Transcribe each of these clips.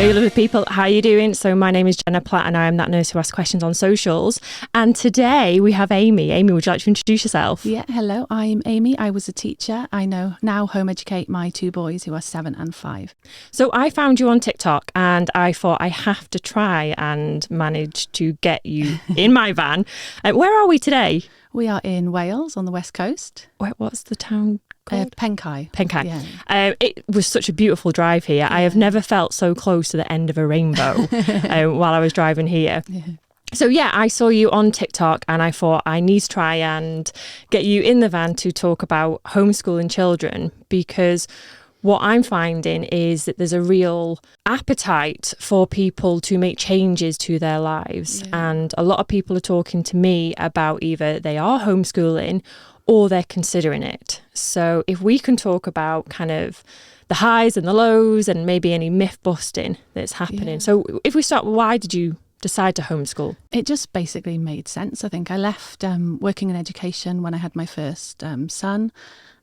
Hey, lovely people, how are you doing? So my name is Jenna Platt and I am that nurse who asks questions on socials. And today we have Amy. Amy, would you like to introduce yourself? Yeah, hello, I'm Amy. I was a teacher. I now home educate my two boys who are 7 and 5. So I found you on TikTok and I thought I have to try and manage to get you in my van. Where are we today? We are in Wales on the west coast. What's the town called? Pencae. Pencae. Yeah. It was such a beautiful drive here. Yeah. I have never felt so close to the end of a rainbow while I was driving here. Yeah. So yeah, I saw you on TikTok and I thought I need to try and get you in the van to talk about homeschooling children, because what I'm finding is that there's a real appetite for people to make changes to their lives. Yeah. And a lot of people are talking to me about either they are homeschooling or they're considering it. So if we can talk about kind of the highs and the lows and maybe any myth busting that's happening. Yeah. So if we start, why did you decide to homeschool? It just basically made sense. I think I left working in education when I had my first son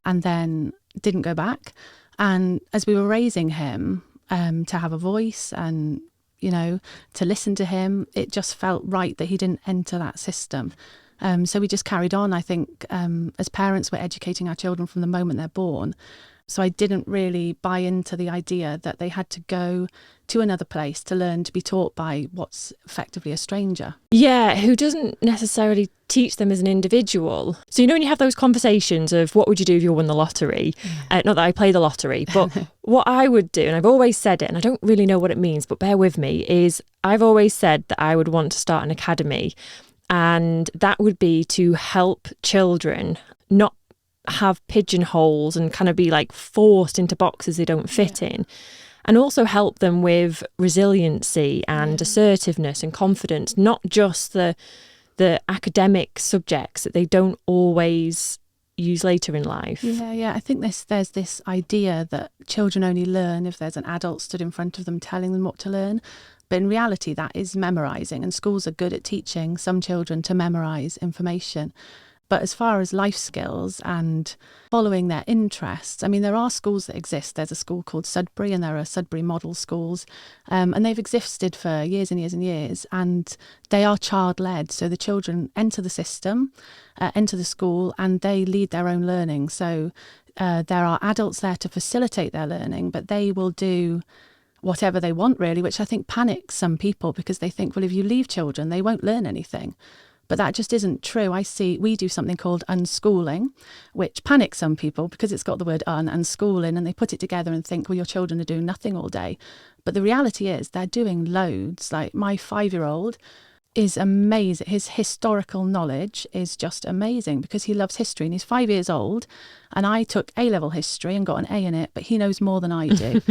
and then didn't go back. And as we were raising him, to have a voice and, you know, to listen to him, it just felt right that he didn't enter that system. So we just carried on. I think as parents, we're educating our children from the moment they're born. So I didn't really buy into the idea that they had to go to another place to learn to be taught by what's effectively a stranger. Yeah, who doesn't necessarily teach them as an individual. So, you know, when you have those conversations of what would you do if you won the lottery? Not that I play the lottery, but what I would do, and I've always said it, and I don't really know what it means, but bear with me, is I've always said that I would want to start an academy. And that would be to help children not have pigeonholes and kind of be like forced into boxes they don't fit in, and also help them with resiliency and assertiveness and confidence, not just the academic subjects that they don't always use later in life. Yeah. I think there's this idea that children only learn if there's an adult stood in front of them telling them what to learn. But in reality, that is memorising, and schools are good at teaching some children to memorise information. But as far as life skills and following their interests, I mean, there are schools that exist. There's a school called Sudbury, and there are Sudbury model schools, and they've existed for years and years and years, and they are child-led. So the children enter the system, enter the school, and they lead their own learning. So there are adults there to facilitate their learning, but they will do whatever they want, really, which I think panics some people because they think, well, if you leave children, they won't learn anything. But that just isn't true. We do something called unschooling, which panics some people because it's got the word and schooling, and they put it together and think, well, your children are doing nothing all day. But the reality is they're doing loads. Like my 5-year-old is amazing. His historical knowledge is just amazing because he loves history and he's 5 years old. And I took A-level history and got an A in it, but he knows more than I do.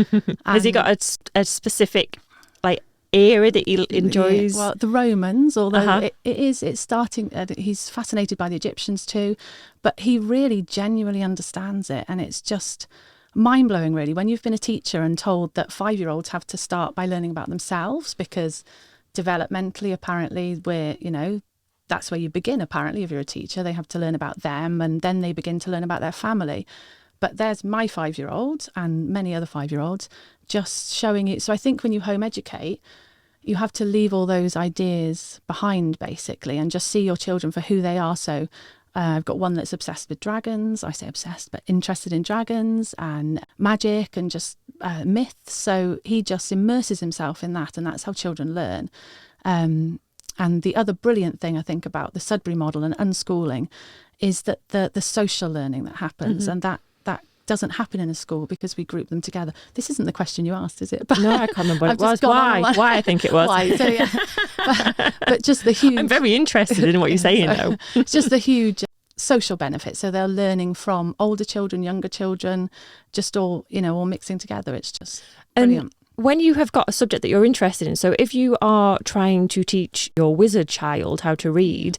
Has he got a specific era that he enjoys? Well, the Romans, although it's starting, he's fascinated by the Egyptians too, but he really genuinely understands it. And it's just mind-blowing, really, when you've been a teacher and told that 5-year-olds have to start by learning about themselves because developmentally, apparently, that's where you begin, apparently, if you're a teacher. They have to learn about them and then they begin to learn about their family. But there's my 5-year-old and many other 5-year-olds just showing it. So I think when you home educate, you have to leave all those ideas behind, basically, and just see your children for who they are. So I've got one that's obsessed with dragons. I say obsessed, but interested in dragons and magic and just myths. So he just immerses himself in that, and that's how children learn. And the other brilliant thing I think about the Sudbury model and unschooling is that the social learning that happens, and that doesn't happen in a school because we group them together. This isn't the question you asked, is it? But no, I can't remember what it was. Why I think it was. Why? So, yeah. but just the huge... I'm very interested in what you're saying, though. It's just the huge social benefits. So they're learning from older children, younger children, just all mixing together. It's just brilliant. When you have got a subject that you're interested in, so if you are trying to teach your wizard child how to read,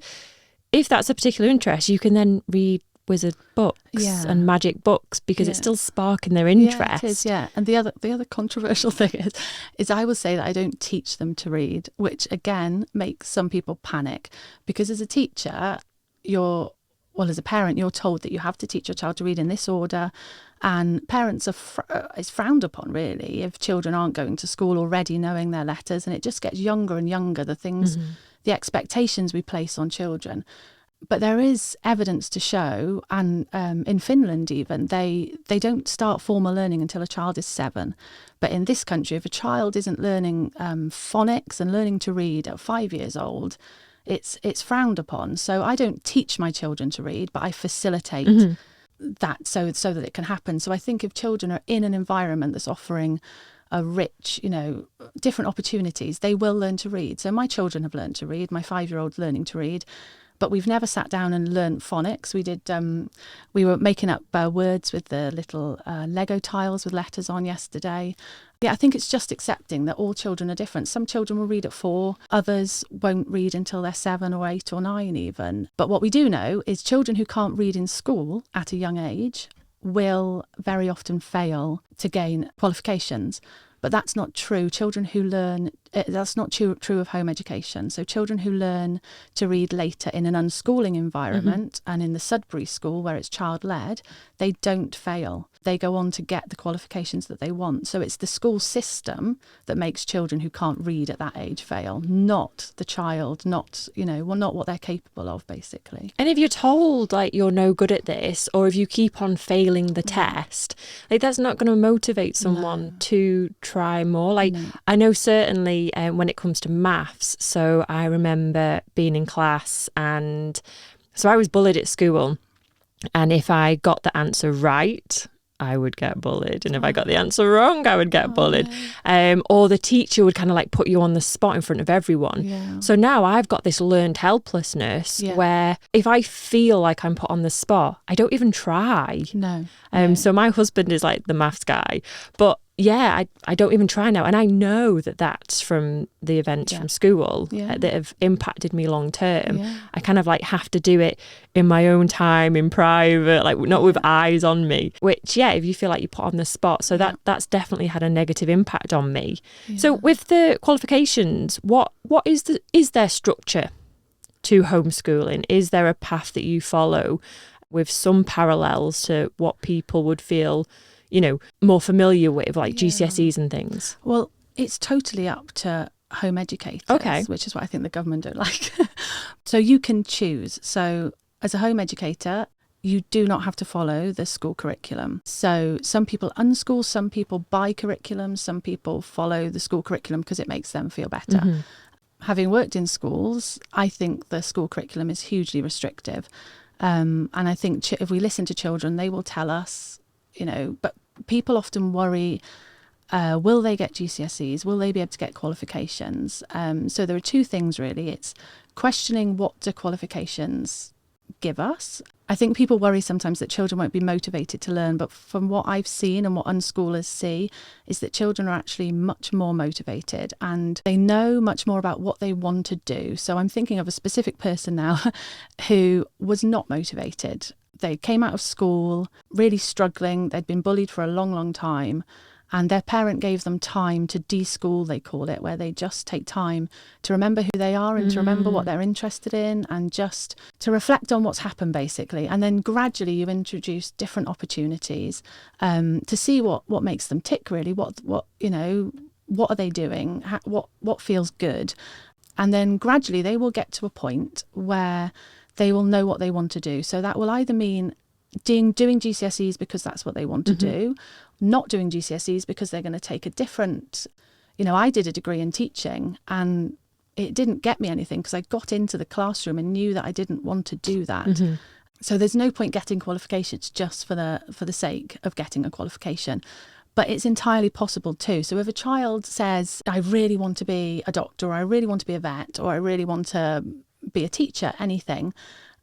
if that's a particular interest, you can then read wizard books and magic books because it's still sparking their interest. Yeah, it is, yeah. And the other controversial thing is I will say that I don't teach them to read, which again makes some people panic because as a teacher, you're well, as a parent, you're told that you have to teach your child to read in this order. And parents it's frowned upon, really, if children aren't going to school already knowing their letters. And it just gets younger and younger, the things, the expectations we place on children. But there is evidence to show, and in Finland even, they don't start formal learning until a child is 7. But in this country, if a child isn't learning phonics and learning to read at 5 years old, it's frowned upon. So I don't teach my children to read, but I facilitate that so that it can happen. So I think if children are in an environment that's offering a rich, different opportunities, they will learn to read. So my children have learned to read. My 5-year-old's learning to read. But we've never sat down and learnt phonics. We were making up words with the little Lego tiles with letters on yesterday. Yeah, I think it's just accepting that all children are different. Some children will read at 4, others won't read until they're 7 or 8 or 9 even. But what we do know is children who can't read in school at a young age will very often fail to gain qualifications. But that's not true. Children who learn, that's not true of home education. So children who learn to read later in an unschooling environment and in the Sudbury school where it's child-led, they don't fail. They go on to get the qualifications that they want. So it's the school system that makes children who can't read at that age fail, not the child, not what they're capable of, basically. And if you're told like you're no good at this, or if you keep on failing the test, like that's not going to motivate someone to try more. Like I know certainly when it comes to maths, so I remember being in class, and so I was bullied at school, and if I got the answer right, I would get bullied, and if I got the answer wrong, I would get bullied. Or the teacher would kind of like put you on the spot in front of everyone. So now I've got this learned helplessness where if I feel like I'm put on the spot, I don't even try. So my husband is like the maths guy, but I don't even try now. And I know that that's from the events from school that have impacted me long term. I kind of like have to do it in my own time, in private, like not with eyes on me, which, if you feel like you put on the spot. So that's definitely had a negative impact on me. So with the qualifications, what is there structure to homeschooling? Is there a path that you follow with some parallels to what people would feel more familiar with, like GCSEs and things? Well, it's totally up to home educators, which is what I think the government don't like. So you can choose. So as a home educator, you do not have to follow the school curriculum. So some people unschool, some people buy curriculum, some people follow the school curriculum because it makes them feel better. Having worked in schools, I think the school curriculum is hugely restrictive. And I think if we listen to children, they will tell us, but people often worry, will they get GCSEs? Will they be able to get qualifications? So there are two things, really. It's questioning what do qualifications give us. I think people worry sometimes that children won't be motivated to learn, but from what I've seen and what unschoolers see is that children are actually much more motivated and they know much more about what they want to do. So I'm thinking of a specific person now who was not motivated. They came out of school really struggling. They'd been bullied for a long, long time. And their parent gave them time to de-school, they call it, where they just take time to remember who they are and to remember what they're interested in and just to reflect on what's happened, basically. And then gradually you introduce different opportunities to see what makes them tick, really. What are they doing? What feels good? And then gradually they will get to a point where they will know what they want to do. So that will either mean doing GCSEs because that's what they want to do, not doing GCSEs because they're going to take a different, I did a degree in teaching and it didn't get me anything because I got into the classroom and knew that I didn't want to do that. So there's no point getting qualifications just for the sake of getting a qualification. But it's entirely possible too. So if a child says, I really want to be a doctor, or I really want to be a vet, or I really want to be a teacher, anything,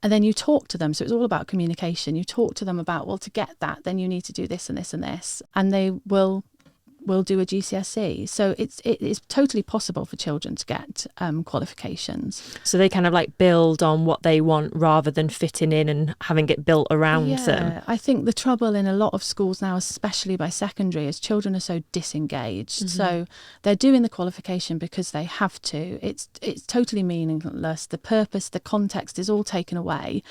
and then you talk to them. So it's all about communication. You talk to them about, well, to get that, then you need to do this and this and this. And they will do a GCSE. So it is totally possible for children to get qualifications. So they kind of like build on what they want rather than fitting in and having it built around them. I think the trouble in a lot of schools now, especially by secondary, is children are so disengaged. So they're doing the qualification because they have to. It's totally meaningless. The purpose, the context is all taken away.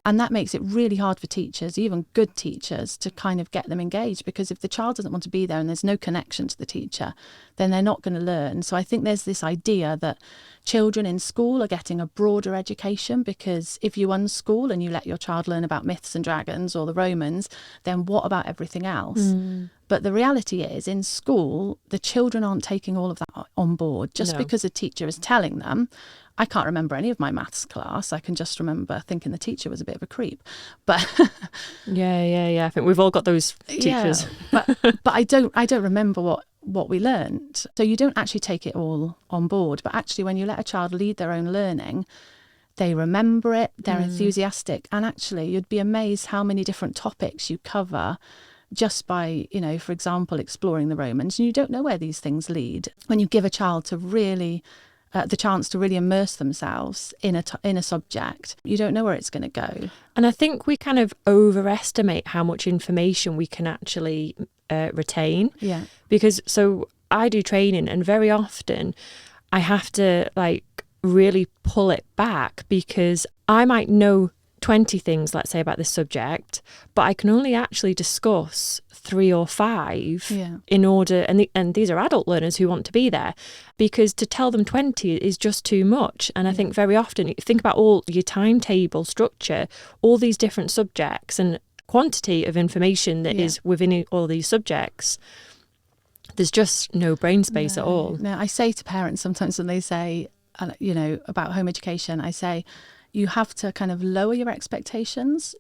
And that makes it really hard for teachers, even good teachers, to kind of get them engaged, because if the child doesn't want to be there and there's no connection to the teacher, then they're not going to learn. So I think there's this idea that children in school are getting a broader education, because if you unschool and you let your child learn about myths and dragons or the Romans, then what about everything else? But the reality is, in school, the children aren't taking all of that on board. Just because a teacher is telling them. I can't remember any of my maths class. I can just remember thinking the teacher was a bit of a creep. But yeah. I think we've all got those teachers. Yeah, but I don't remember what we learned. So you don't actually take it all on board. But actually, when you let a child lead their own learning, they remember it, they're enthusiastic. And actually, you'd be amazed how many different topics you cover just by, for example, exploring the Romans. And you don't know where these things lead. When you give a child to really the chance to really immerse themselves in a subject, you don't know where it's going to go. And I think we kind of overestimate how much information we can actually retain. Yeah. Because so I do training, and very often I have to really pull it back, because I might know 20 things, let's say, about this subject, but I can only actually discuss 3 or 5 in order, and these are adult learners who want to be there, because to tell them 20 is just too much. And I think very often, you think about all your timetable structure, all these different subjects and quantity of information that is within all these subjects, there's just no brain space at all. No, I say to parents sometimes when they say, about home education, I say, you have to kind of lower your expectations,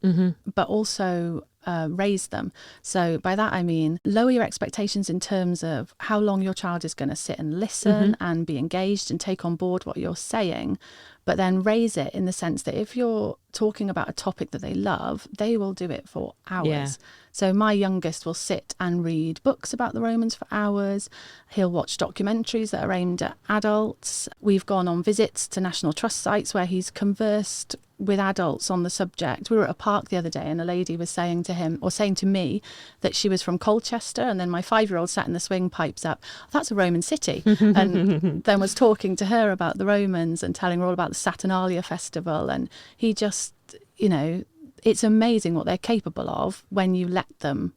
but also raise them. So by that I mean lower your expectations in terms of how long your child is going to sit and listen and be engaged and take on board what you're saying, but then raise it in the sense that if you're talking about a topic that they love, they will do it for hours. Yeah. So my youngest will sit and read books about the Romans for hours. He'll watch documentaries that are aimed at adults. We've gone on visits to National Trust sites where he's conversed with adults on the subject. We were at a park the other day and a lady was saying to me that she was from Colchester, and then my 5-year-old sat in the swing, pipes up, "That's a Roman city," and then was talking to her about the Romans and telling her all about the Saturnalia festival. And he just, it's amazing what they're capable of when you let them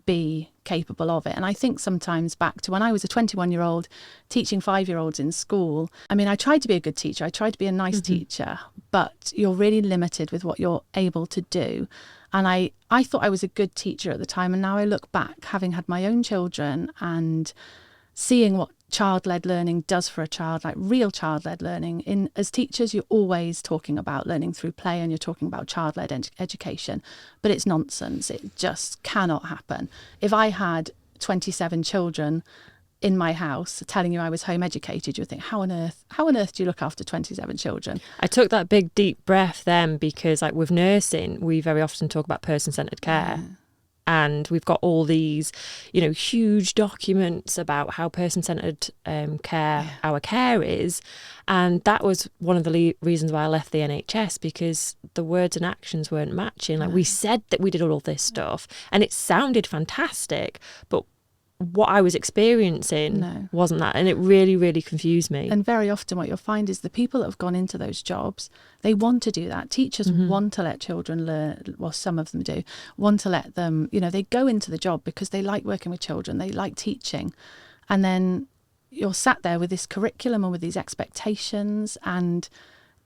be capable of it. And I think sometimes back to when I was a 21-year-old teaching 5-year-olds in school, I mean, I tried to be a good teacher, I tried to be a nice teacher, but you're really limited with what you're able to do. And I thought I was a good teacher at the time, and now I look back, having had my own children and seeing what child-led learning does for a child, like real child-led learning. As teachers, you're always talking about learning through play, and you're talking about child-led education, but it's nonsense. It just cannot happen. If I had 27 children in my house telling you I was home educated, you would think, how on earth do you look after 27 children? I took that big deep breath then, because with nursing, we very often talk about person-centred care. Yeah. And we've got all these, huge documents about how person-centred our care is. And that was one of the reasons why I left the NHS, because the words and actions weren't matching. We said that we did all this stuff and it sounded fantastic, but what I was experiencing wasn't that. And it really, really confused me. And very often what you'll find is the people that have gone into those jobs, they want to do that. Teachers want to let children learn, well, some of them do, want to let them, they go into the job because they like working with children, they like teaching. And then you're sat there with this curriculum and with these expectations, and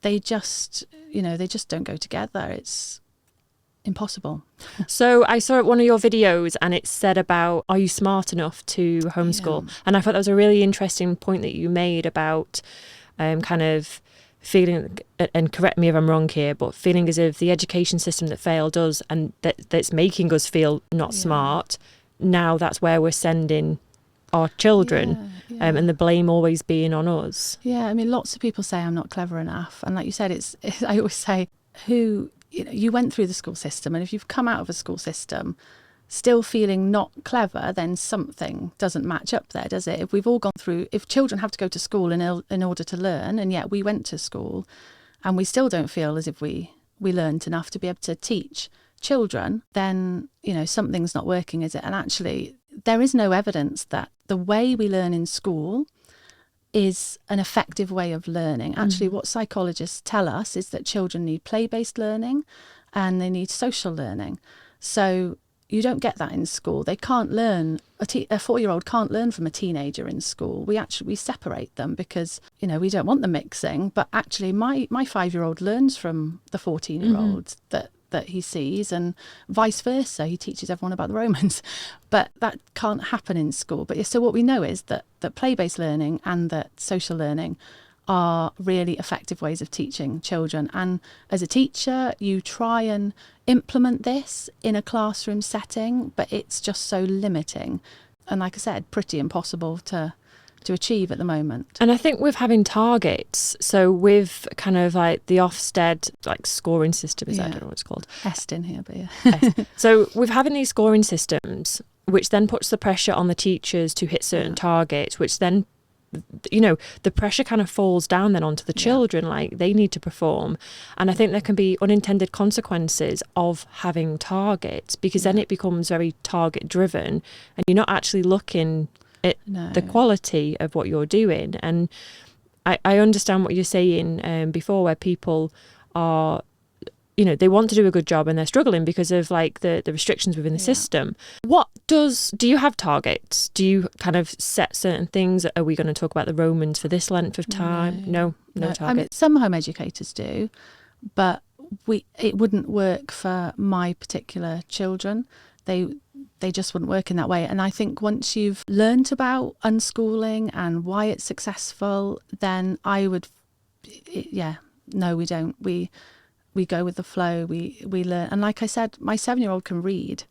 they just, they just don't go together. It's impossible. So I saw one of your videos and it said about, are you smart enough to homeschool? Yeah. And I thought that was a really interesting point that you made about kind of feeling, and correct me if I'm wrong here, but feeling as if the education system that failed us and that's making us feel not smart, now that's where we're sending our children, and the blame always being on us. Yeah, I mean, lots of people say I'm not clever enough. And like you said, I always say, you went through the school system, and if you've come out of a school system still feeling not clever, then something doesn't match up there, does it? If we've all gone through, if children have to go to school in order to learn, and yet we went to school and we still don't feel as if we learned enough to be able to teach children, then, something's not working, is it? And actually, there is no evidence that the way we learn in school is an effective way of learning. Actually, what psychologists tell us is that children need play-based learning, and they need social learning. So you don't get that in school. They can't learn, a 4-year-old can't learn from a teenager in school. We separate them because, we don't want them mixing. But actually my 5-year-old learns from the 14-year-old that he sees, and vice versa. He teaches everyone about the Romans. But that can't happen in school. But so what we know is that play-based learning and that social learning are really effective ways of teaching children. And as a teacher, you try and implement this in a classroom setting, but it's just so limiting. And like I said, pretty impossible to achieve at the moment. And I think with having targets, so with kind of like the Ofsted like scoring system, I don't know what it's called. Est in here, but yeah. So with having these scoring systems, which then puts the pressure on the teachers to hit certain targets, which then the pressure kind of falls down then onto the children, like they need to perform. And I think there can be unintended consequences of having targets, because then it becomes very target driven and you're not actually looking at the quality of what you're doing. And I understand what you're saying before, where people are, they want to do a good job and they're struggling because of like the restrictions within the system. Do you have targets? Do you kind of set certain things? Are we going to talk about the Romans for this length of time? No targets. I mean, some home educators do, but it wouldn't work for my particular children. They just wouldn't work in that way. And I think once you've learnt about unschooling and why it's successful, then I would, no, we don't. We go with the flow, we learn. And like I said, my 7-year-old can read.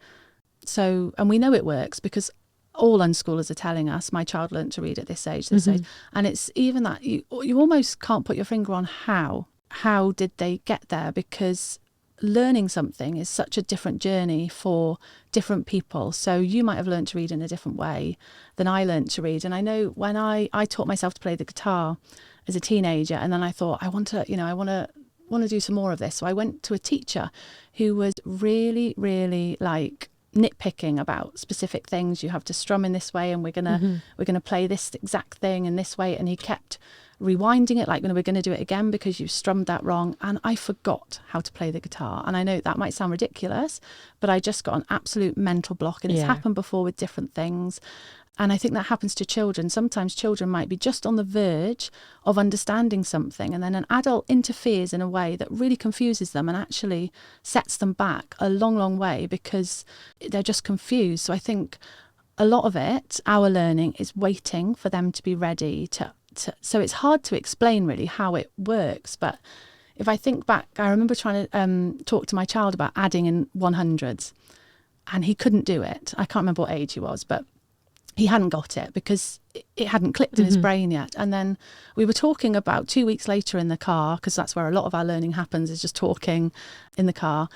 So, and we know it works because all unschoolers are telling us, my child learnt to read at this age. And it's even that you almost can't put your finger on how did they get there, because learning something is such a different journey for different people. So you might have learnt to read in a different way than I learnt to read. And I know when I taught myself to play the guitar as a teenager, and then I thought, I want to do some more of this. So I went to a teacher who was really, really like nitpicking about specific things. You have to strum in this way, and we're gonna play this exact thing in this way. And he kept rewinding it, like, we're going to do it again because you strummed that wrong. And I forgot how to play the guitar. And I know that might sound ridiculous, but I just got an absolute mental block. And it's happened before with different things. And I think that happens to children. Sometimes children might be just on the verge of understanding something, and then an adult interferes in a way that really confuses them and actually sets them back a long, long way because they're just confused. So I think a lot of it, our learning, is waiting for them to be ready to so it's hard to explain really how it works. But if I think back, I remember trying to talk to my child about adding in 100s, and he couldn't do it. I can't remember what age he was, but he hadn't got it because it hadn't clicked in his brain yet. And then we were talking about 2 weeks later in the car, because that's where a lot of our learning happens, is just talking in the car.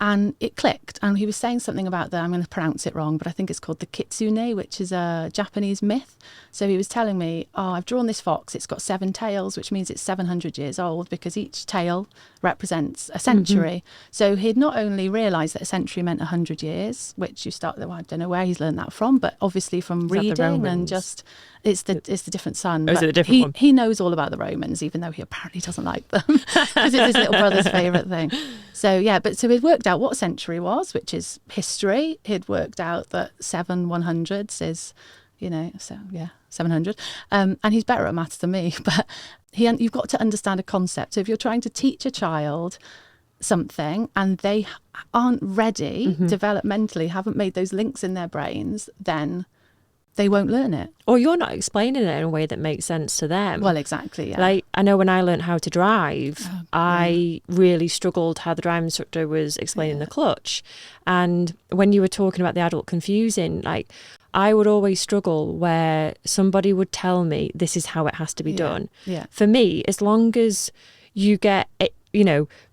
And it clicked. And he was saying something about I'm going to pronounce it wrong, but I think it's called the kitsune, which is a Japanese myth. So he was telling me, I've drawn this fox. It's got 7 tails, which means it's 700 years old because each tail represents a century. So he'd not only realised that a century meant 100 years, which I don't know where he's learned that from, but obviously from reading and just... It's the different son. Oh, is it a different one? He knows all about the Romans, even though he apparently doesn't like them because it's his little brother's favourite thing. So so he'd worked out what century was, which is history. He'd worked out that 7 100s is, 700. And he's better at maths than me. But you've got to understand a concept. So if you're trying to teach a child something and they aren't ready developmentally, haven't made those links in their brains, then they won't learn it. Or you're not explaining it in a way that makes sense to them. Well, exactly, yeah. Like, I know when I learned how to drive, I really struggled how the driving instructor was explaining the clutch. And when you were talking about the adult confusing, like, I would always struggle where somebody would tell me this is how it has to be done. Yeah. For me, as long as you get it,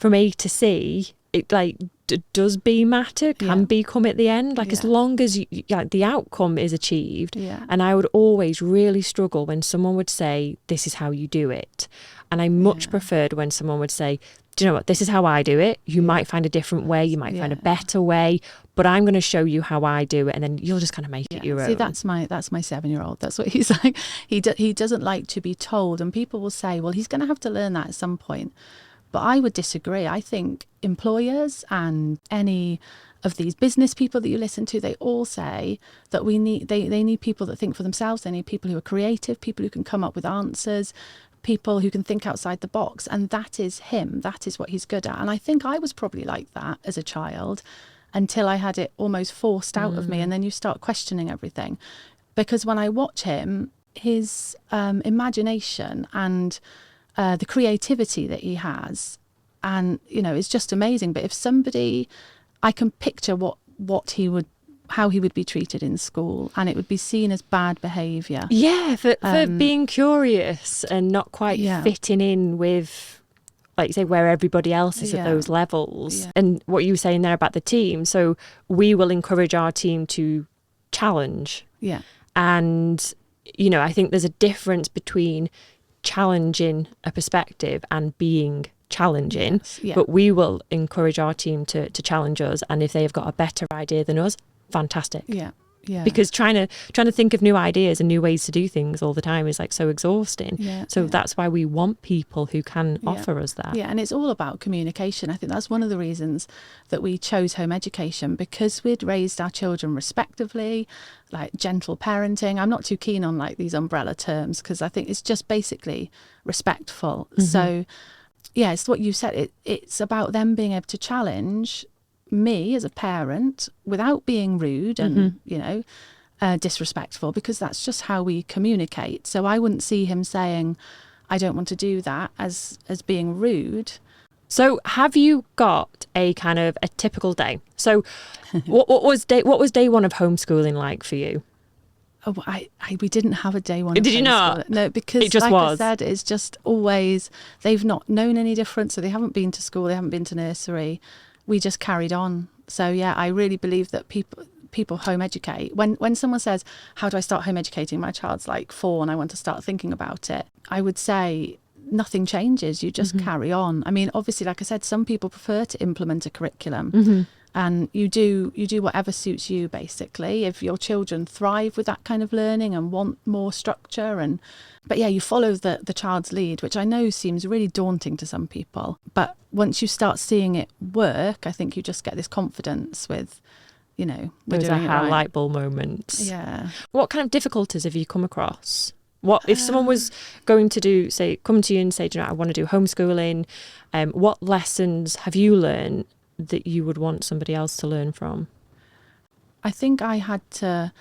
from A to C, it does B matter, can B come at the end, as long as the outcome is achieved. And I would always really struggle when someone would say this is how you do it, and I much preferred when someone would say, do you know what, this is how I do it. You might find a different way, you might find a better way, but I'm going to show you how I do it, and then you'll just kind of make it your own. See, that's my 7-year-old. That's what he's like. He doesn't like to be told, and people will say, well, he's going to have to learn that at some point. But I would disagree. I think employers and any of these business people that you listen to, they all say that they need people that think for themselves. They need people who are creative, people who can come up with answers, people who can think outside the box. And that is him. That is what he's good at. And I think I was probably like that as a child until I had it almost forced out of me. And then you start questioning everything. Because when I watch him, his imagination and the creativity that he has, and it's just amazing. But if somebody, I can picture how he would be treated in school, and it would be seen as bad behaviour. Yeah, for being curious and not quite fitting in with, like you say, where everybody else is at those levels. Yeah. And what you were saying there about the team, so we will encourage our team to challenge. Yeah. And, I think there's a difference between challenging a perspective and being challenging. Yes, yeah. But we will encourage our team to challenge us. And if they've got a better idea than us, fantastic. Yeah. Yeah. Because trying to think of new ideas and new ways to do things all the time is like so exhausting. Yeah, so that's why we want people who can offer us that. Yeah, and it's all about communication. I think that's one of the reasons that we chose home education, because we'd raised our children respectively, like gentle parenting. I'm not too keen on like these umbrella terms because I think it's just basically respectful. Mm-hmm. So yeah, it's what you said. It's about them being able to challenge me as a parent without being rude and disrespectful, because that's just how we communicate. So I wouldn't see him saying I don't want to do that as being rude. So have you got a kind of a typical day? So what was day one of homeschooling like for you? Oh, we didn't have a day one. Did you not? No, because it just like was. I said, it's just always, they've not known any different. So they haven't been to school, they haven't been to nursery. We just carried on. So yeah, I really believe that people home educate. When someone says, how do I start home educating? My child's like 4 and I want to start thinking about it. I would say nothing changes. You just carry on. I mean, obviously, like I said, some people prefer to implement a curriculum. And you do whatever suits you, basically. If your children thrive with that kind of learning and want more structure, but yeah, you follow the child's lead, which I know seems really daunting to some people. But once you start seeing it work, I think you just get this confidence with, we're those doing it right. light bulb moments. Yeah. What kind of difficulties have you come across? What if someone was going to come to you and say, I want to do homeschooling? What lessons have you learned that you would want somebody else to learn from? I think I had to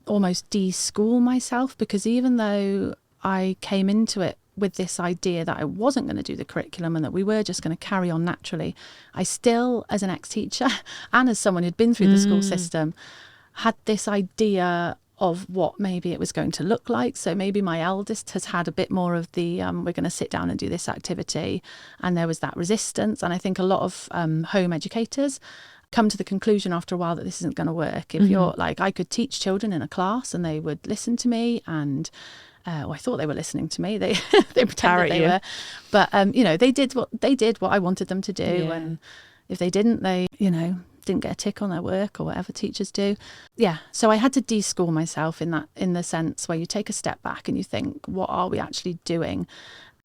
almost de-school myself, because even though I came into it with this idea that I wasn't going to do the curriculum and that we were just going to carry on naturally, I still, as an ex-teacher and as someone who'd been through the school system, had this idea of what maybe it was going to look like. So maybe my eldest has had a bit more of the we're going to sit down and do this activity, and there was that resistance. And I think a lot of home educators come to the conclusion after a while that this isn't going to work. If you're like, I could teach children in a class and they would listen to me, and I thought they were listening to me. They pretended they were, but they did what I wanted them to do, and if they didn't, they didn't get a tick on their work or whatever teachers do. Yeah, so I had to de-school myself in the sense where you take a step back and you think, what are we actually doing?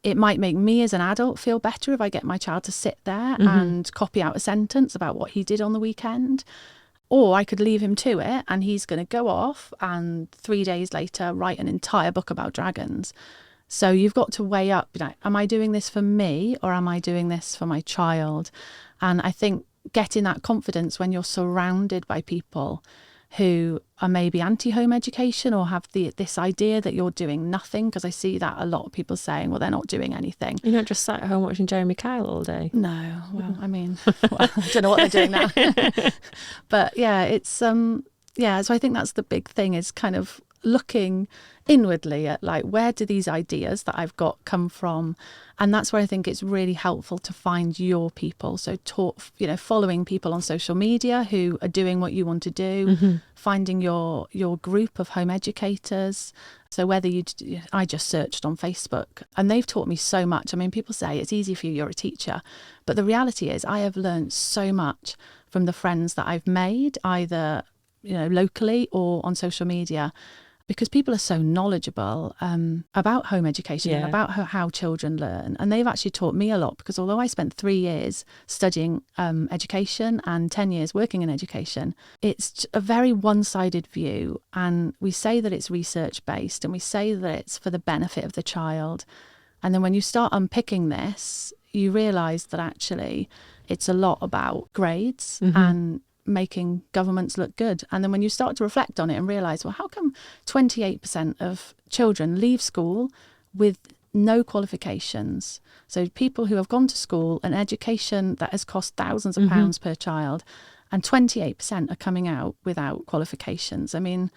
It might make me as an adult feel better if I get my child to sit there and copy out a sentence about what he did on the weekend. Or I could leave him to it and he's going to go off and 3 days later write an entire book about dragons. So you've got to weigh up, am I doing this for me or am I doing this for my child? And I think getting that confidence when you're surrounded by people who are maybe anti-home education or have this idea that you're doing nothing, because I see that a lot of people saying, well, they're not doing anything. You're not just sat at home watching Jeremy Kyle all day? No, well, I mean, I don't know what they're doing now. But yeah, it's, so I think that's the big thing, is kind of looking inwardly at like, where do these ideas that I've got come from? And that's where I think it's really helpful to find your people. So following people on social media who are doing what you want to do, finding your group of home educators. So whether I just searched on Facebook and they've taught me so much. I mean, people say it's easy for you, you're a teacher. But the reality is I have learned so much from the friends that I've made, either, locally or on social media. because people are so knowledgeable about home education and about how children learn. And they've actually taught me a lot, because although I spent 3 years studying education and 10 years working in education, it's a very one-sided view. And we say that it's research-based and we say that it's for the benefit of the child. And then when you start unpicking this, you realise that actually it's a lot about grades and making governments look good. And then when you start to reflect on it and realise, well, how come 28% of children leave school with no qualifications? So people who have gone to school, an education that has cost thousands of pounds per child, and 28% are coming out without qualifications. I mean,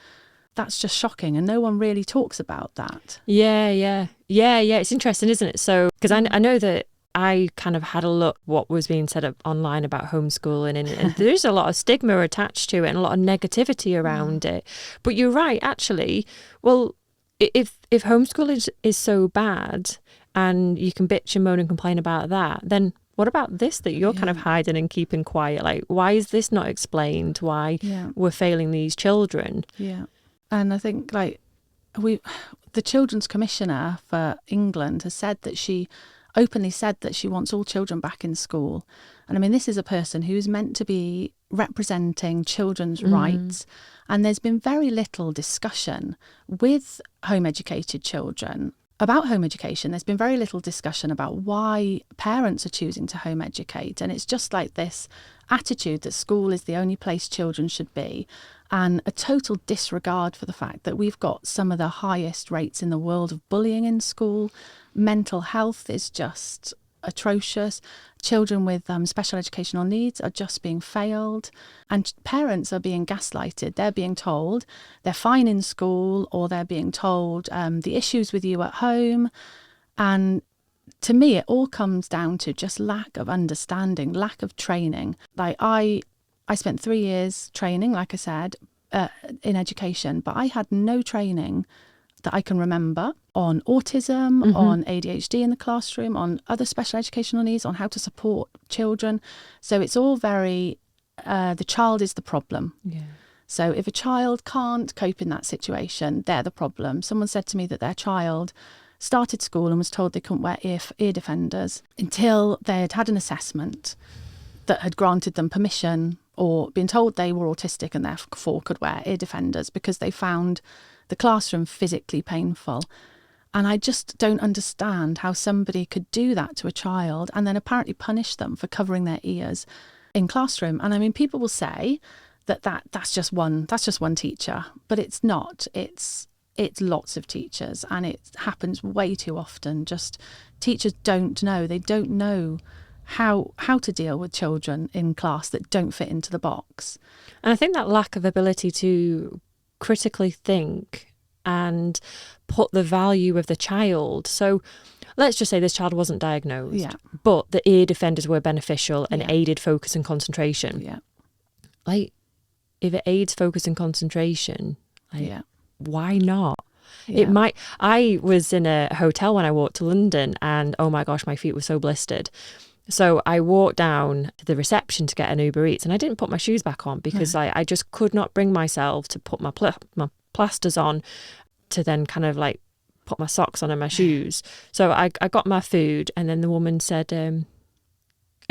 that's just shocking, and no one really talks about that. Yeah. It's interesting, isn't it? So, because I know that I kind of had a look what was being said up online about homeschooling, and there's a lot of stigma attached to it and a lot of negativity around it. But you're right, actually. Well, if homeschooling is so bad and you can bitch and moan and complain about that, then what about this that you're kind of hiding and keeping quiet? Like, why is this not explained? Why we're failing these children? Yeah. And I think the Children's Commissioner for England has said that she openly said that she wants all children back in school. And I mean, this is a person who's meant to be representing children's rights. And there's been very little discussion with home educated children about home education. There's been very little discussion about why parents are choosing to home educate. And it's just like this attitude that school is the only place children should be, and a total disregard for the fact that we've got some of the highest rates in the world of bullying in school. Mental health is just atrocious. Children with special educational needs are just being failed, and parents are being gaslighted. They're being told they're fine in school, or they're being told the issues with you at home. And to me, it all comes down to just lack of understanding, lack of training. Like I spent 3 years training, like I said, in education, but I had no training that I can remember on autism, on ADHD in the classroom, on other special educational needs, on how to support children. So it's all very, the child is the problem. Yeah. So if a child can't cope in that situation, they're the problem. Someone said to me that their child started school and was told they couldn't wear ear defenders until they had had an assessment that had granted them permission, or been told they were autistic and therefore could wear ear defenders, because they found the classroom physically painful. And I just don't understand how somebody could do that to a child and then apparently punish them for covering their ears in classroom. And I mean, people will say that's just one teacher, but it's not. It's lots of teachers, and it happens way too often. Just teachers don't know. They don't know how to deal with children in class that don't fit into the box. And I think that lack of ability to critically think and put the value of the child. So let's just say this child wasn't diagnosed, but the ear defenders were beneficial and aided focus and concentration. Yeah. Like, if it aids focus and concentration, why not? Yeah. It might. I was in a hotel when I walked to London, and oh my gosh, my feet were so blistered. So I walked down to the reception to get an Uber Eats, and I didn't put my shoes back on because I just could not bring myself to put my plasters on to then kind of like put my socks on and my shoes. So I got my food, and then the woman said, oh,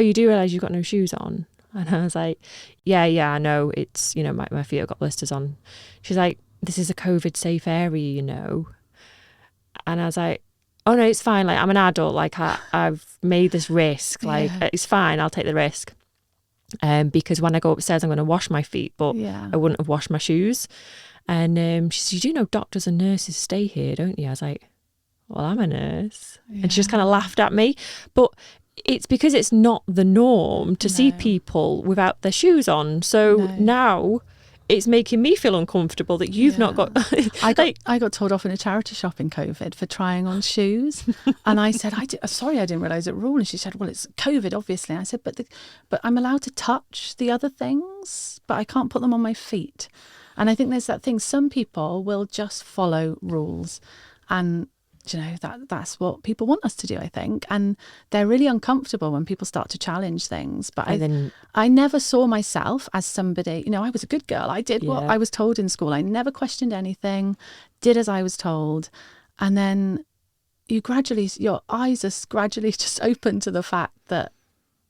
you do realise you've got no shoes on? And I was like, yeah, I know. It's, my feet have got blisters on. She's like, this is a COVID safe area, And I was like, oh no, it's fine. Like, I'm an adult. Like, I've made this risk. Like, it's fine. I'll take the risk. Because when I go upstairs, I'm going to wash my feet, but I wouldn't have washed my shoes. And she said, you do know doctors and nurses stay here, don't you? I was like, well, I'm a nurse. And she just kind of laughed at me. But it's because it's not the norm to see people without their shoes on. So now it's making me feel uncomfortable that you've not got... I got told off in a charity shop in COVID for trying on shoes. And I said, sorry, I didn't realise it was a rule. And she said, well, it's COVID, obviously. And I said, but I'm allowed to touch the other things, but I can't put them on my feet. And I think there's that thing, some people will just follow rules. And that's what people want us to do, I think. And they're really uncomfortable when people start to challenge things. But I never saw myself as somebody, I was a good girl. I did what I was told in school. I never questioned anything, did as I was told. And then your eyes are gradually just open to the fact that,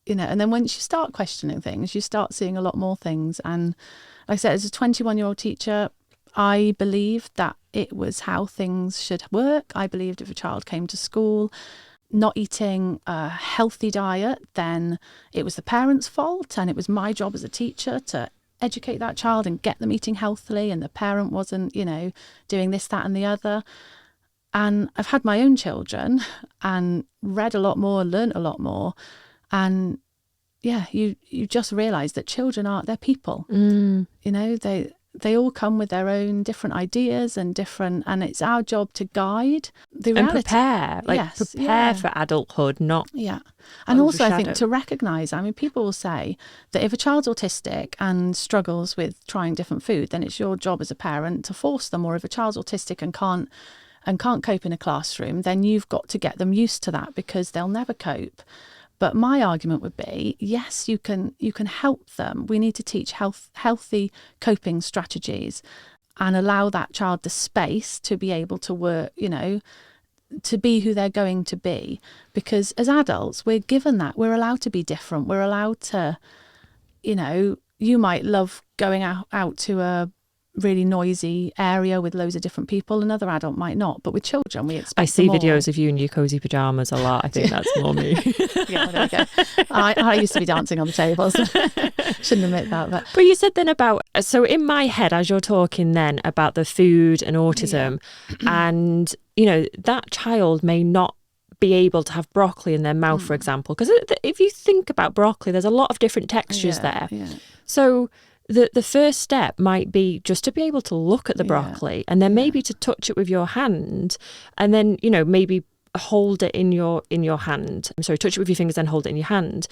and then once you start questioning things, you start seeing a lot more things. And like I said, as a 21-year-old teacher, I believed that it was how things should work. I believed if a child came to school not eating a healthy diet, then it was the parents' fault, and it was my job as a teacher to educate that child and get them eating healthily, and the parent wasn't, doing this, that and the other. And I've had my own children and read a lot more, learnt a lot more. And you just realise that children they're people. They all come with their own different ideas and it's our job to guide the reality. And prepare for adulthood, not And also I think to recognise, people will say that if a child's autistic and struggles with trying different food, then it's your job as a parent to force them. Or if a child's autistic and can't cope in a classroom, then you've got to get them used to that because they'll never cope. But my argument would be, yes, you can help them. We need to teach healthy coping strategies and allow that child the space to be able to work, to be who they're going to be. Because as adults, we're given that. We're allowed to be different. We're allowed to, you might love going out to a really noisy area with loads of different people. Another adult might not, but with children we expect I see them videos of you in your cozy pajamas a lot. I think that's more me. Yeah, there we go. I used to be dancing on the tables. Shouldn't admit that, but you said then about, so in my head as you're talking then about the food and autism, and that child may not be able to have broccoli in their mouth, for example, because if you think about broccoli, there's a lot of different textures there. So the first step might be just to be able to look at the broccoli and then maybe to touch it with your hand, and then maybe hold it in your hand. I'm sorry, touch it with your fingers, then hold it in your hand.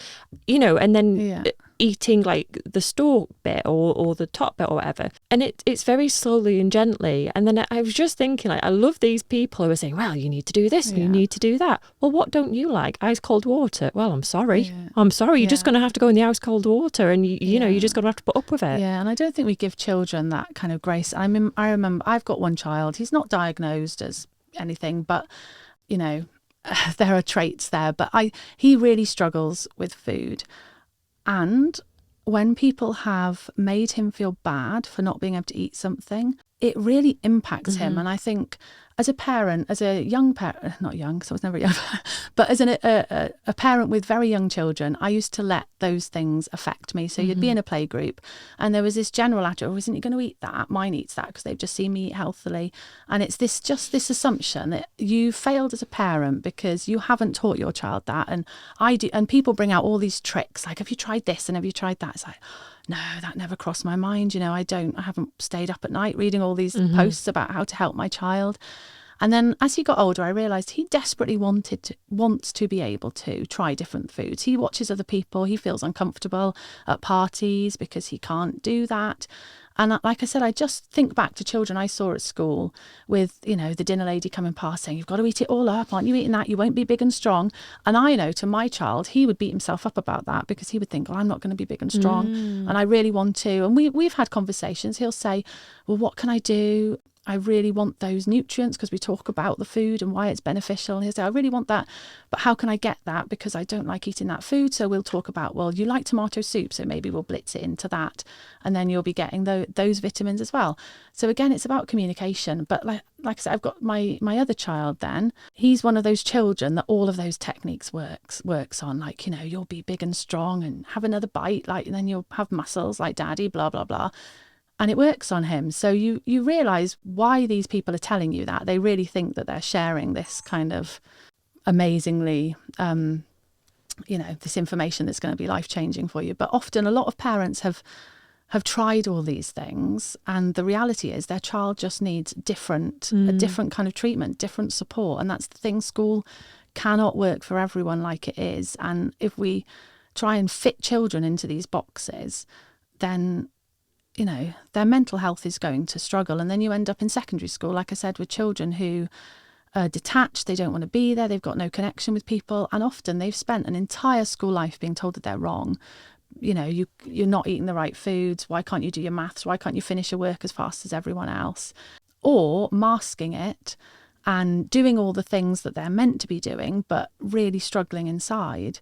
And then eating like the stalk bit or the top bit or whatever. And it's very slowly and gently. And then I was just thinking, I love these people who are saying, well, you need to do this and you need to do that. Well, what don't you like? Ice cold water. Well, I'm sorry. I'm sorry. You're just going to have to go in the ice cold water, and you're just going to have to put up with it. Yeah, and I don't think we give children that kind of grace. I remember I've got one child. He's not diagnosed as anything, but there are traits there. But he really struggles with food. And when people have made him feel bad for not being able to eat something, it really impacts him. And I think as a parent, as a young parent, not young because I was never young, but as a parent with very young children, I used to let those things affect me. So you'd be in a play group and there was this general attitude, oh, isn't he going to eat that? Mine eats that because they've just seen me eat healthily. And it's this assumption that you failed as a parent because you haven't taught your child that. And I do, and people bring out all these tricks, like, have you tried this and have you tried that? It's like, no, that never crossed my mind. I haven't stayed up at night reading all these posts about how to help my child. And then as he got older, I realised he desperately wants to be able to try different foods. He watches other people. He feels uncomfortable at parties because he can't do that. And like I said, I just think back to children I saw at school with, the dinner lady coming past saying, you've got to eat it all up. Aren't you eating that? You won't be big and strong. And I know to my child, he would beat himself up about that because he would think, I'm not going to be big and strong. And I really want to. And we've had conversations. He'll say, well, what can I do? I really want those nutrients because we talk about the food and why it's beneficial. And he'll say, I really want that, but how can I get that? Because I don't like eating that food. So we'll talk about, well, you like tomato soup, so maybe we'll blitz it into that. And then you'll be getting those vitamins as well. So again, it's about communication. But like I said, I've got my other child then. He's one of those children that all of those techniques works on. Like, you'll be big and strong and have another bite, like, and then you'll have muscles like daddy, blah, blah, blah. And it works on him. So you realise why these people are telling you that. They really think that they're sharing this kind of amazingly, this information that's going to be life-changing for you. But often a lot of parents have tried all these things, and the reality is their child just needs a different kind of treatment, different support. And that's the thing, school cannot work for everyone like it is. And if we try and fit children into these boxes, then their mental health is going to struggle. And then you end up in secondary school, like I said, with children who detached, they don't want to be there, they've got no connection with people, and often they've spent an entire school life being told that they're wrong. You're not eating the right foods, why can't you do your maths, why can't you finish your work as fast as everyone else? Or masking it and doing all the things that they're meant to be doing, but really struggling inside.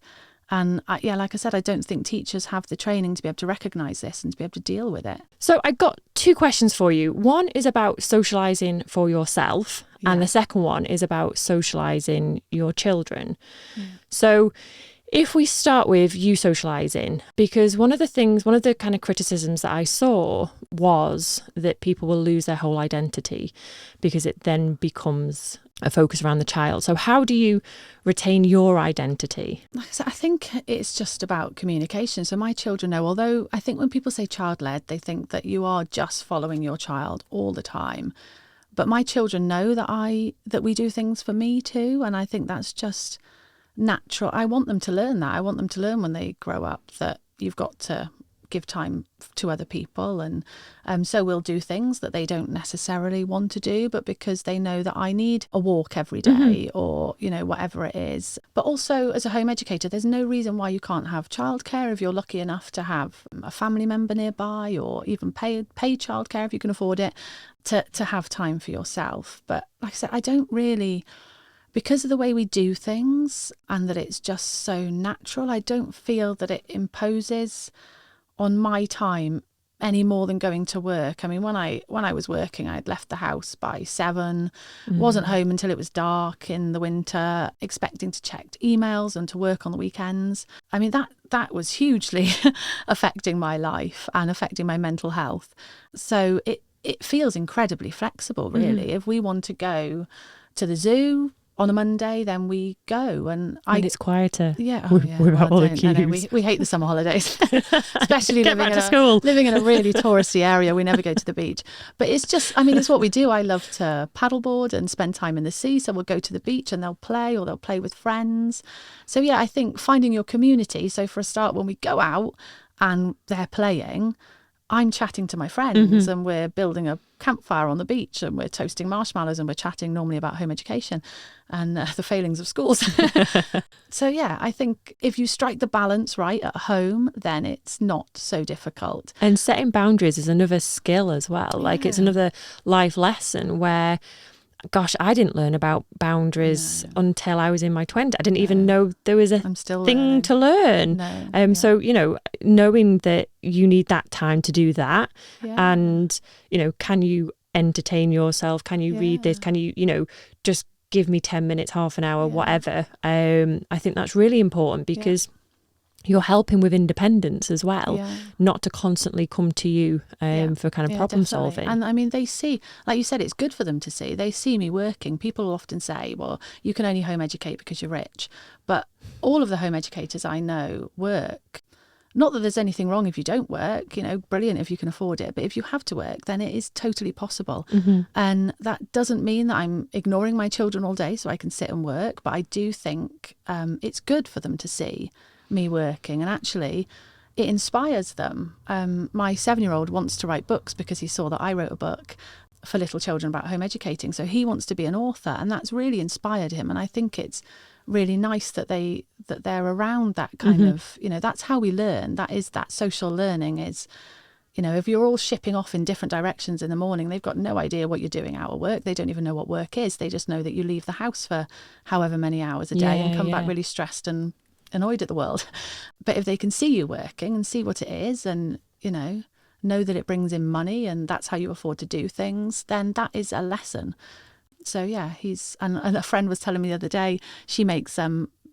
And like I said, I don't think teachers have the training to be able to recognise this and to be able to deal with it. So I got 2 questions for you. One is about socialising for yourself, and the second one is about socialising your children. Yeah. So if we start with you socialising, because one of the kind of criticisms that I saw was that people will lose their whole identity because it then becomes a focus around the child. So how do you retain your identity? Like I said, I think it's just about communication. So my children know, although I think when people say child-led, they think that you are just following your child all the time. But my children know that we do things for me too. And I think that's just natural. I want them to learn that. I want them to learn when they grow up that you've got to give time to other people, and so we'll do things that they don't necessarily want to do, but because they know that I need a walk every day, or whatever it is. But also, as a home educator, there's no reason why you can't have childcare if you're lucky enough to have a family member nearby, or even pay childcare if you can afford it, to have time for yourself. But like I said, I don't really, because of the way we do things and that it's just so natural, I don't feel that it imposes on my time any more than going to work. I mean, when I was working, I'd left the house by 7, wasn't home until it was dark in the winter, expecting to check emails and to work on the weekends. I mean, that was hugely affecting my life and affecting my mental health. So it feels incredibly flexible, really. If we want to go to the zoo on a Monday, then we go, and it's quieter. Yeah, without all the queues. We hate the summer holidays, especially living in a really touristy area. We never go to the beach, but it's just, I mean, it's what we do. I love to paddleboard and spend time in the sea. So we'll go to the beach and they'll play with friends. So yeah, I think finding your community. So for a start, when we go out and they're playing, I'm chatting to my friends and we're building a campfire on the beach and we're toasting marshmallows and we're chatting normally about home education and the failings of schools. So yeah, I think if you strike the balance right at home, then it's not so difficult. And setting boundaries is another skill as well. Like it's another life lesson where, gosh, I didn't learn about boundaries until I was in my 20s. I didn't even know there was a thing to learn. So, knowing that you need that time to do that, and, can you entertain yourself? Can you read this? Can you, just give me 10 minutes, half an hour, whatever. I think that's really important because you're helping with independence as well, not to constantly come to you for kind of problem solving. And I mean, they see, like you said, it's good for them to see. They see me working. People often say, well, you can only home educate because you're rich. But all of the home educators I know work. Not that there's anything wrong if you don't work, brilliant if you can afford it. But if you have to work, then it is totally possible. And that doesn't mean that I'm ignoring my children all day so I can sit and work. But I do think it's good for them to see me working, and actually it inspires them. My 7-year-old wants to write books because he saw that I wrote a book for little children about home educating, so he wants to be an author, and that's really inspired him. And I think it's really nice that they're around that kind of, that's how we learn. That social learning is, if you're all shipping off in different directions in the morning, they've got no idea what you're doing out of work. They don't even know what work is. They just know that you leave the house for however many hours a day and come back really stressed and annoyed at the world. But if they can see you working and see what it is and know that it brings in money and that's how you afford to do things, then that is a lesson. So yeah, and a friend was telling me the other day, she makes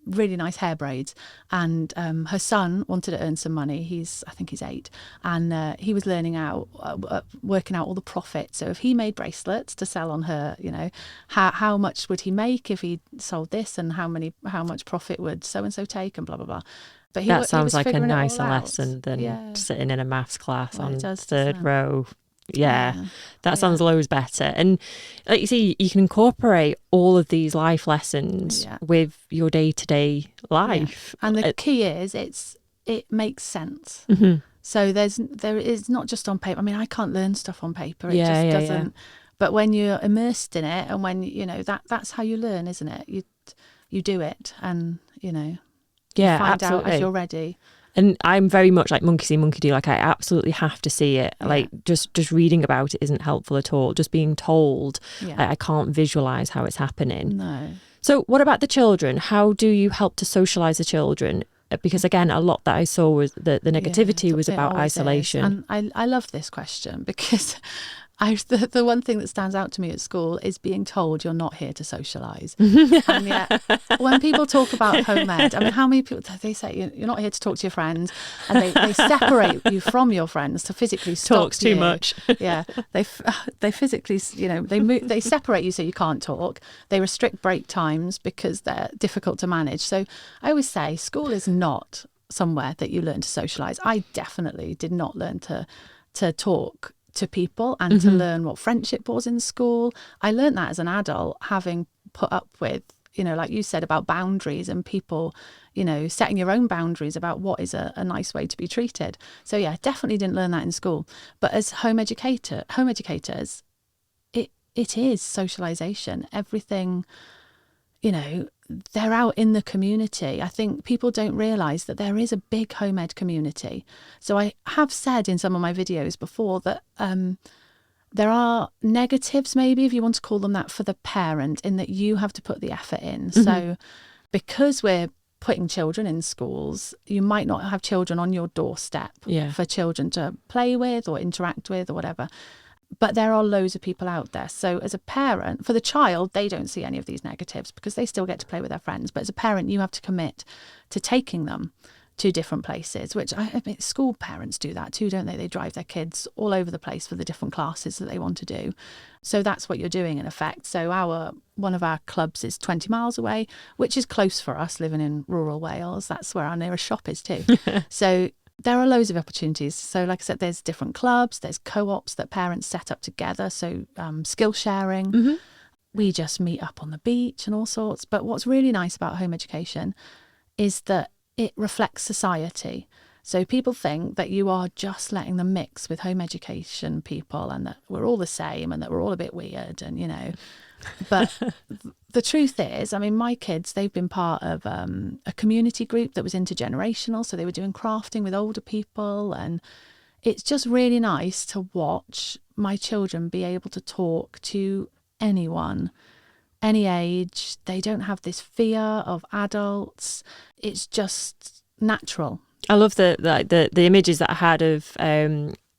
really nice hair braids, and her son wanted to earn some money. I think he's 8, and he was working out all the profit. So if he made bracelets to sell on her, how much would he make if he sold this, and how much profit would so and so take, and blah blah blah. But that sounds like a nicer lesson than sitting in a maths class on third row. That sounds loads better. And like you see, you can incorporate all of these life lessons with your day-to-day life. And the key is it makes sense. So there is not just on paper. I mean, I can't learn stuff on paper. It just doesn't. But when you're immersed in it, and when, that's how you learn, isn't it? You do it, and, you find out as you're ready. And I'm very much like monkey see, monkey do. Like I absolutely have to see it. Like just reading about it isn't helpful at all. Just being told, I can't visualize how it's happening. No. So what about the children? How do you help to socialize the children? Because again, a lot that I saw was the negativity was about isolation. And I love this question because the one thing that stands out to me at school is being told you're not here to socialise. And yet, when people talk about home ed, I mean, how many people, they say you're not here to talk to your friends, and they separate you from your friends to physically stop Talks too much. Yeah, they physically, they separate you so you can't talk. They restrict break times because they're difficult to manage. So I always say school is not somewhere that you learn to socialise. I definitely did not learn to talk to people and to learn what friendship was in school. I learned that as an adult, having put up with, like you said about boundaries and people, setting your own boundaries about what is a nice way to be treated. So yeah, definitely didn't learn that in school. But as home educators, it is socialization. Everything, they're out in the community. I think people don't realise that there is a big home ed community. So I have said in some of my videos before that there are negatives, maybe, if you want to call them that, for the parent, in that you have to put the effort in. So because we're putting children in schools, you might not have children on your doorstep for children to play with or interact with or whatever. But there are loads of people out there. So as a parent, for the child, they don't see any of these negatives because they still get to play with their friends. But as a parent, you have to commit to taking them to different places, which I mean, school parents do that too, don't they? They drive their kids all over the place for the different classes that they want to do. So that's what you're doing in effect. So one of our clubs is 20 miles away, which is close for us living in rural Wales. That's where our nearest shop is too. So there are loads of opportunities. So like I said, there's different clubs, there's co-ops that parents set up together. So skill sharing. We just meet up on the beach and all sorts. But what's really nice about home education is that it reflects society. So people think that you are just letting them mix with home education people and that we're all the same and that we're all a bit weird and, but the truth is, I mean, my kids, they've been part of a community group that was intergenerational. So they were doing crafting with older people. And it's just really nice to watch my children be able to talk to anyone, any age. They don't have this fear of adults. It's just natural. I love the images that I had of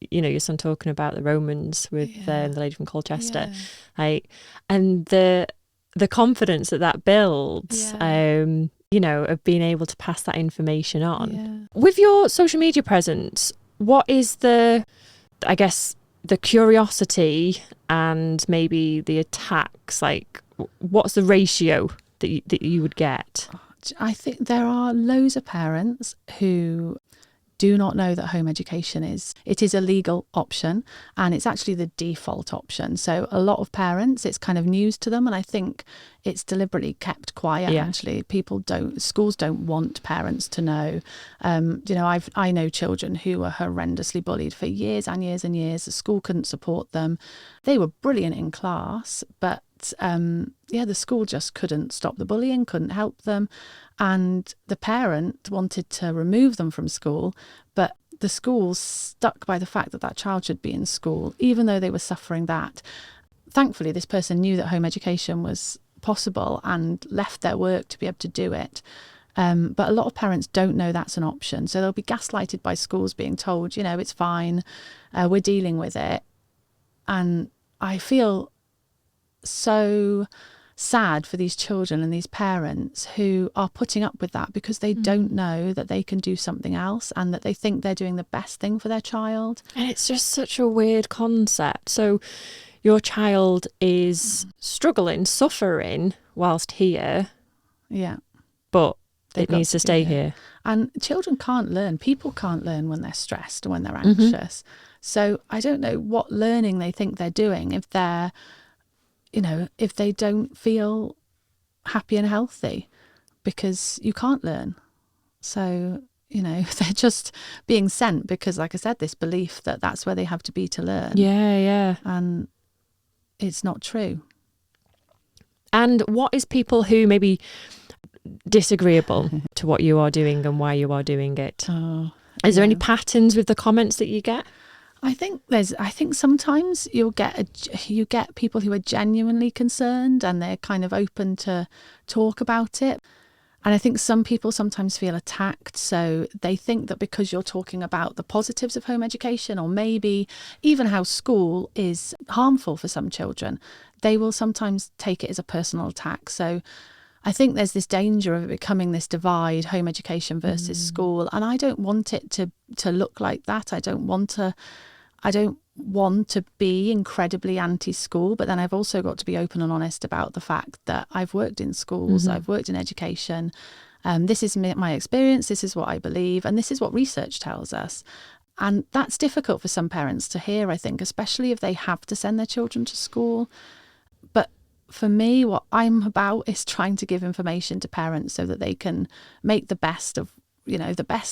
your son talking about the Romans with the lady from Colchester, and the confidence that builds, of being able to pass that information on. With your social media presence, what is the curiosity and maybe the attacks? Like, what's the ratio that you would get? I think there are loads of parents who do not know that home education is a legal option, and it's actually the default option. So a lot of parents, it's kind of news to them, and I think it's deliberately kept quiet. Actually, schools don't want parents to know. I know children who were horrendously bullied for years and years and years. The school couldn't support them. They were brilliant in class, but the school just couldn't stop the bullying, couldn't help them. And the parent wanted to remove them from school, but the school stuck by the fact that child should be in school, even though they were suffering that. Thankfully, this person knew that home education was possible and left their work to be able to do it. But a lot of parents don't know that's an option. So they'll be gaslighted by schools being told, it's fine, we're dealing with it. And I feel so sad for these children and these parents who are putting up with that because they don't know that they can do something else and that they think they're doing the best thing for their child. And it's just such a weird concept. So your child is struggling, suffering whilst here. Yeah. But it needs to stay here. And children can't learn. People can't learn when they're stressed or when they're anxious. So I don't know what learning they think they're doing if they're if they don't feel happy and healthy, because you can't learn. So, they're just being sent because, like I said, this belief that that's where they have to be to learn. Yeah. And it's not true. And what is people who maybe disagreeable to what you are doing and why you are doing it? Is there any patterns with the comments that you get? I think sometimes you get people who are genuinely concerned and they're kind of open to talk about it. And I think some people sometimes feel attacked. So they think that because you're talking about the positives of home education, or maybe even how school is harmful for some children, they will sometimes take it as a personal attack. So I think there's this danger of it becoming this divide, home education versus school. And I don't want it to look like that. I don't want to be incredibly anti-school, but then I've also got to be open and honest about the fact that I've worked in schools, I've worked in education. This is my experience, this is what I believe, and this is what research tells us. And that's difficult for some parents to hear, I think, especially if they have to send their children to school. But for me, what I'm about is trying to give information to parents so that they can make the best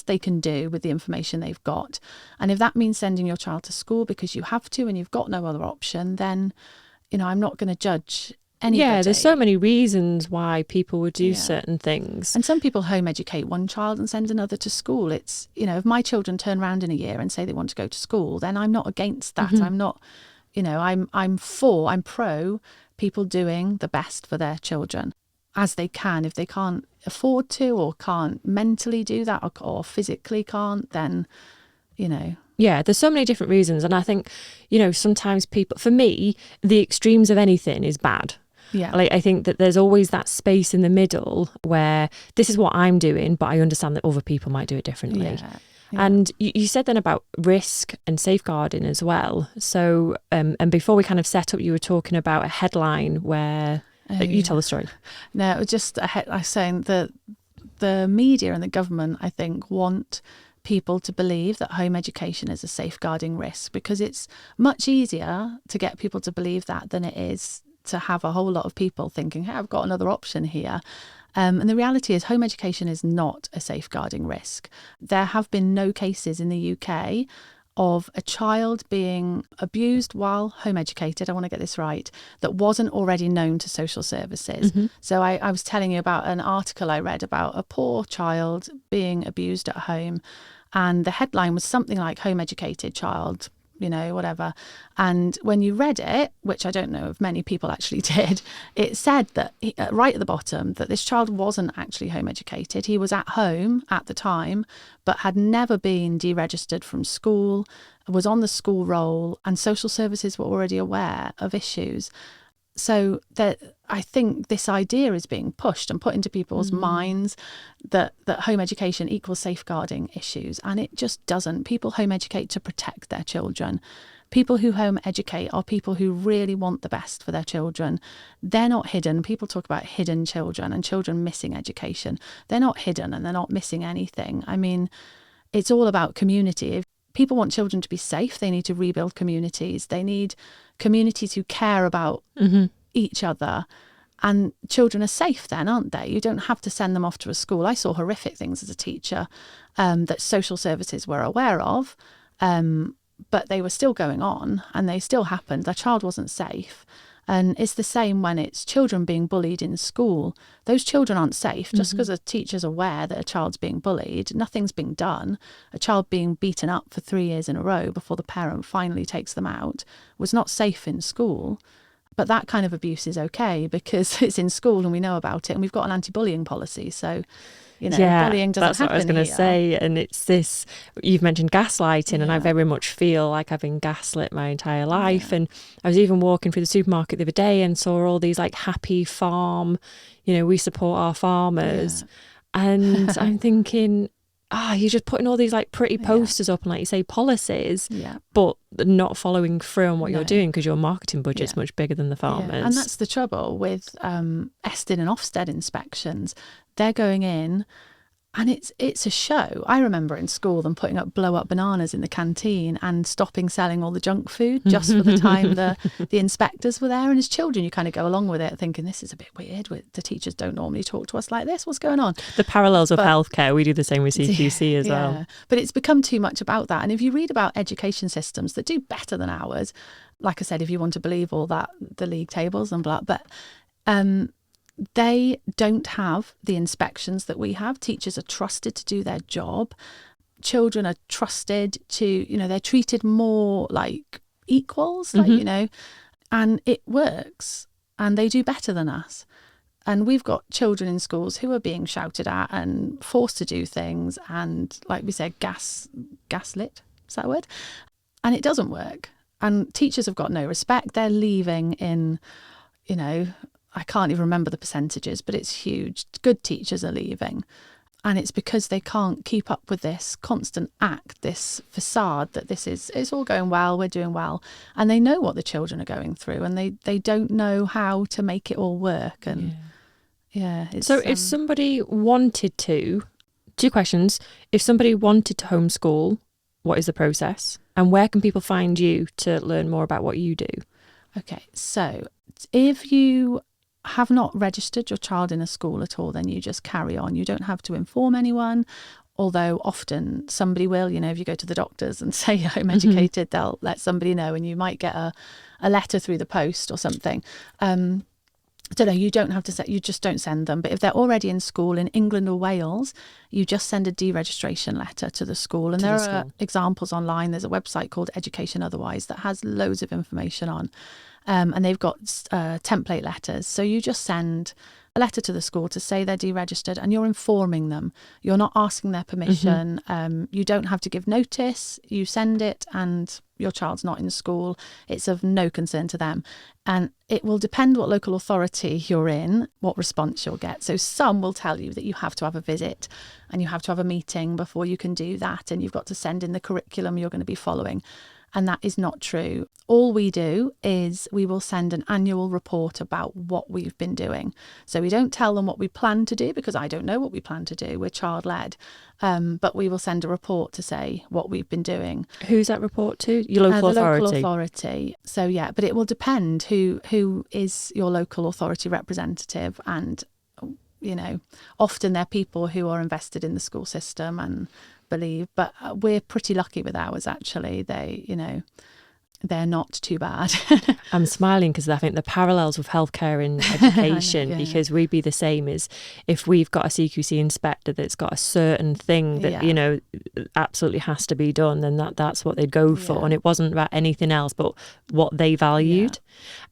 they can do with the information they've got. And if that means sending your child to school because you have to and you've got no other option, then, I'm not going to judge anybody. Yeah, there's so many reasons why people would do certain things. And some people home educate one child and send another to school. It's, if my children turn around in a year and say they want to go to school, then I'm not against that. I'm not, I'm pro people doing the best for their children as they can. If they can't afford to or can't mentally do that or physically can't, then, Yeah, there's so many different reasons. And I think, sometimes people, for me, the extremes of anything is bad. Yeah. Like, I think that there's always that space in the middle where this is what I'm doing, but I understand that other people might do it differently. Yeah. And you said then about risk and safeguarding as well. So, and before we kind of set up, you were talking about a headline where you tell the story. No, it was just I was saying that the media and the government, I think, want people to believe that home education is a safeguarding risk, because it's much easier to get people to believe that than it is to have a whole lot of people thinking, hey, I've got another option here. And the reality is home education is not a safeguarding risk. There have been no cases in the UK of a child being abused while home educated, I want to get this right, that wasn't already known to social services. So I was telling you about an article I read about a poor child being abused at home, and the headline was something like home educated child, whatever. And when you read it, which I don't know if many people actually did, it said that right at the bottom that this child wasn't actually home educated. He was at home at the time, but had never been deregistered from school, was on the school roll, and social services were already aware of issues. So that I think this idea is being pushed and put into people's minds that home education equals safeguarding issues, and it just doesn't. People home educate to protect their children. People who home educate are people who really want the best for their children. They're not hidden. People talk about hidden children and children missing education. They're not hidden and they're not missing anything. I mean, it's all about community. If people want children to be safe, they need to rebuild communities. They need communities who care about each other. And children are safe then, aren't they? You don't have to send them off to a school. I saw horrific things as a teacher that social services were aware of, but they were still going on and they still happened. Their child wasn't safe. And it's the same when it's children being bullied in school. Those children aren't safe. Just because a teacher's aware that a child's being bullied, nothing's being done. A child being beaten up for 3 years in a row before the parent finally takes them out was not safe in school. But that kind of abuse is okay because it's in school and we know about it and we've got an anti-bullying policy. So, bullying doesn't happen. That's what I was going to say. And it's this, you've mentioned gaslighting, and I very much feel like I've been gaslit my entire life. And I was even walking through the supermarket the other day and saw all these like happy farm, we support our farmers. And I'm thinking, you're just putting all these like pretty posters up and, like you say, policies, but not following through on what you're doing because your marketing budget's much bigger than the farmers. And that's the trouble with Estin and Ofsted inspections. They're going in And it's a show. I remember in school them putting up blow up bananas in the canteen and stopping selling all the junk food just for the time the inspectors were there. And as children, you kind of go along with it thinking, this is a bit weird. The teachers don't normally talk to us like this. What's going on? The parallels of healthcare. We do the same with CQC as well. But it's become too much about that. And if you read about education systems that do better than ours, like I said, if you want to believe all that, the league tables and blah, but they don't have the inspections that we have. Teachers are trusted to do their job. Children are trusted to, they're treated more like equals, and it works. And they do better than us. And we've got children in schools who are being shouted at and forced to do things. And like we said, gaslit, is that a word? And it doesn't work. And teachers have got no respect. They're leaving in, I can't even remember the percentages, but it's huge. Good teachers are leaving. And it's because they can't keep up with this constant act, this facade that it's all going well, we're doing well. And they know what the children are going through and they don't know how to make it all work. And so if somebody wanted to, 2 questions. If somebody wanted to homeschool, what is the process? And where can people find you to learn more about what you do? Okay, so if you have not registered your child in a school at all, then you just carry on. You don't have to inform anyone, although often somebody will, if you go to the doctors and say you're home educated, they'll let somebody know and you might get a letter through the post or something. I don't know, you don't have to you just don't send them. But if they're already in school in England or Wales, you just send a deregistration letter to the school. And there are examples online. There's a website called Education Otherwise that has loads of information on. And they've got template letters. So you just send a letter to the school to say they're deregistered and you're informing them. You're not asking their permission. You don't have to give notice. You send it and your child's not in school. It's of no concern to them. And it will depend what local authority you're in, what response you'll get. So some will tell you that you have to have a visit and you have to have a meeting before you can do that. And you've got to send in the curriculum you're going to be following. And that is not true. All we do is we will send an annual report about what we've been doing. So we don't tell them what we plan to do because I don't know what we plan to do. We're child-led. But we will send a report to say what we've been doing. Who's that report to? Your local authority? The local authority. So yeah, but it will depend who is your local authority representative. And, often they're people who are invested in the school system and believe, but we're pretty lucky with ours actually. They're not too bad. I'm smiling because I think the parallels with healthcare in education, because we'd be the same as if we've got a CQC inspector that's got a certain thing that, absolutely has to be done, then that's what they'd go for. And it wasn't about anything else but what they valued.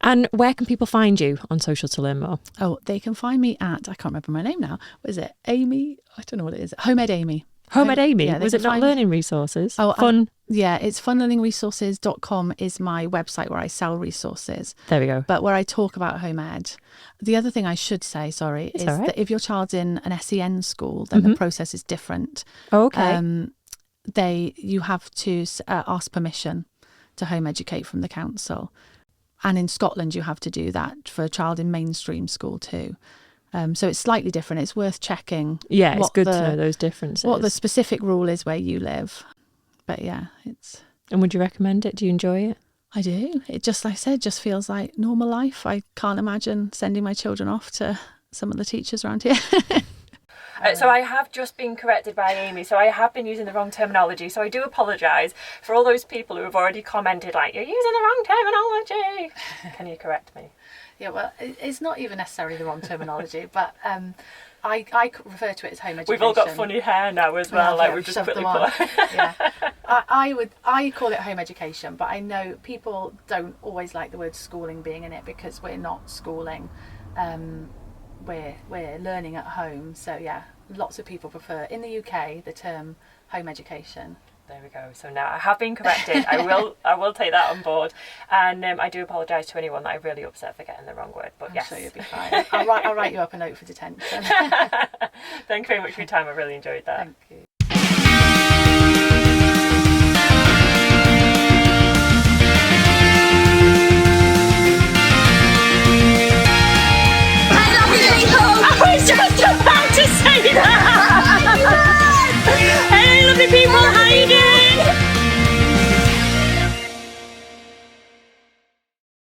And where can people find you on social to learn more? Oh, they can find me at, I can't remember my name now. What is it? Amy? I don't know what it is. Home Ed Amy. Home Ed Amy? Was it not learning resources? Oh, fun. It's funlearningresources.com is my website where I sell resources. There we go. But where I talk about home ed. The other thing I should say, is that if your child's in an SEN school, then the process is different. Oh, okay. You have to ask permission to home educate from the council. And in Scotland, you have to do that for a child in mainstream school too. So it's slightly different. It's worth checking. Yeah, it's good to know those differences. What the specific rule is where you live. But yeah, it's... And would you recommend it? Do you enjoy it? I do. It just, like I said, just feels like normal life. I can't imagine sending my children off to some of the teachers around here. So I have just been corrected by Amy. So I have been using the wrong terminology. So I do apologise for all those people who have already commented like, you're using the wrong terminology. Can you correct me? Yeah, well, it's not even necessarily the wrong terminology, but I refer to it as home education. We've all got funny hair now as well, we've just quickly put. Yeah, I call it home education, but I know people don't always like the word schooling being in it because we're not schooling. We're learning at home. So yeah, lots of people prefer in the UK the term home education. There we go. So now I have been corrected. I will take that on board. And I do apologise to anyone that I really upset for getting the wrong word. But I'm sure you'll be fine. I'll write you up a note for detention. Thank you very much for your time. I really enjoyed that. Thank you.